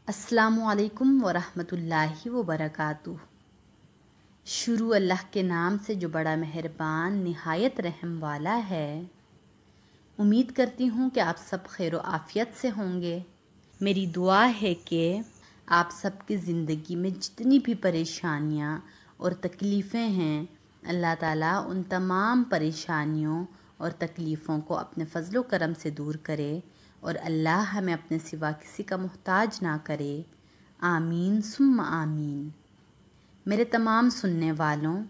अस्सलामु अलैकुम वरहमतुल्लाहि वबरकातुहू। शुरू अल्लाह के नाम से जो बड़ा मेहरबान निहायत रहम वाला है। उम्मीद करती हूँ कि आप सब खैर व आफ़ियत से होंगे। मेरी दुआ है कि आप सबकी ज़िंदगी में जितनी भी परेशानियाँ और तकलीफ़ें हैं, अल्लाह ताला उन तमाम परेशानियों और तकलीफ़ों को अपने फ़ज़ल व करम से दूर करे और अल्लाह हमें अपने सिवा किसी का मोहताज ना करे। आमीन सुम्मा आमीन। मेरे तमाम सुनने वालों,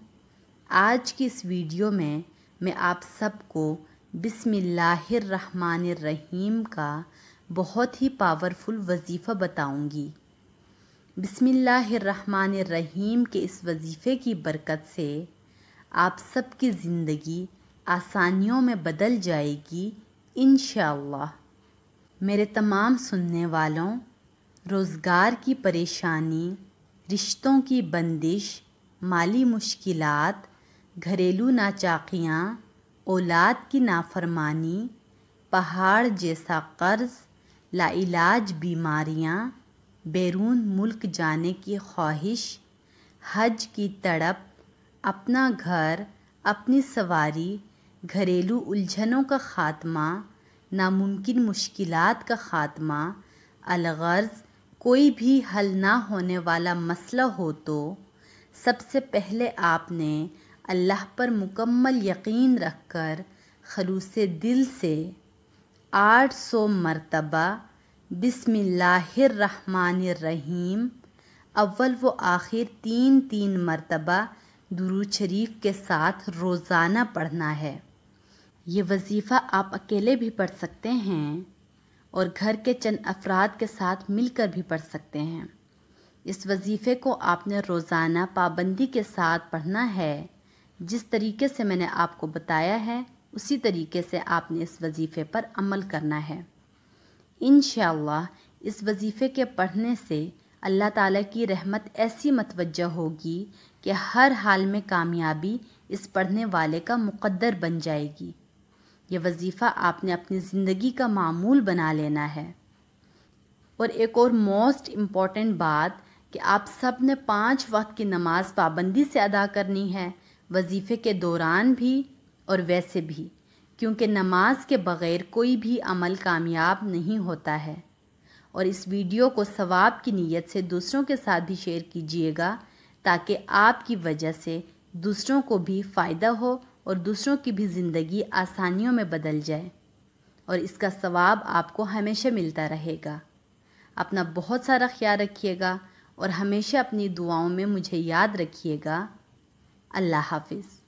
आज की इस वीडियो में मैं आप सबको बिस्मिल्लाहिर्रहमानिर्रहीम का बहुत ही पावरफुल वजीफ़ा बताऊंगी। बिस्मिल्लाहिर्रहमानिर्रहीम के इस वजीफ़े की बरकत से आप सबकी ज़िंदगी आसानियों में बदल जाएगी इंशाअल्लाह। मेरे तमाम सुनने वालों, रोज़गार की परेशानी, रिश्तों की बंदिश, माली मुश्किलात, घरेलू नाचाकियाँ, औलाद की नाफरमानी, पहाड़ जैसा कर्ज़, लाइलाज बीमारियाँ, बैरून मुल्क जाने की ख्वाहिश, हज की तड़प, अपना घर, अपनी सवारी, घरेलू उलझनों का ख़ात्मा, नामुमकिन मुश्किलात का ख़ात्मा, अलगर्ज़ कोई भी हल ना होने वाला मसला हो तो सबसे पहले आपने अल्लाह पर मुकम्मल यकीन रखकर खलूसे दिल से 800 मरतबा बिस्मिल्लाहिर्रहमानिर्रहीम अव्वल व आखिर 3 मरतबा दुरूद शरीफ के साथ रोज़ाना पढ़ना है। ये वजीफ़ा आप अकेले भी पढ़ सकते हैं और घर के चंद अफराद के साथ मिलकर भी पढ़ सकते हैं। इस वजीफ़े को आपने रोज़ाना पाबंदी के साथ पढ़ना है। जिस तरीके से मैंने आपको बताया है उसी तरीके से आपने इस वजीफ़े पर अमल करना है। इंशाअल्लाह इस वजीफ़े के पढ़ने से अल्लाह ताला की रहमत ऐसी मतवज्जा होगी कि हर हाल में कामयाबी इस पढ़ने वाले का मुक़द्दर बन जाएगी। ये वजीफ़ा आपने अपनी ज़िंदगी का मामूल बना लेना है। और एक और मोस्ट इम्पॉर्टेंट बात कि आप सब ने 5 वक्त की नमाज़ पाबंदी से अदा करनी है, वजीफ़े के दौरान भी और वैसे भी, क्योंकि नमाज के बग़ैर कोई भी अमल कामयाब नहीं होता है। और इस वीडियो को सवाब की नीयत से दूसरों के साथ भी शेयर कीजिएगा ताकि आपकी वजह से दूसरों को भी फ़ायदा हो और दूसरों की भी ज़िंदगी आसानियों में बदल जाए और इसका सवाब आपको हमेशा मिलता रहेगा। अपना बहुत सारा ख्याल रखिएगा और हमेशा अपनी दुआओं में मुझे याद रखिएगा। अल्लाह हाफ़िज़।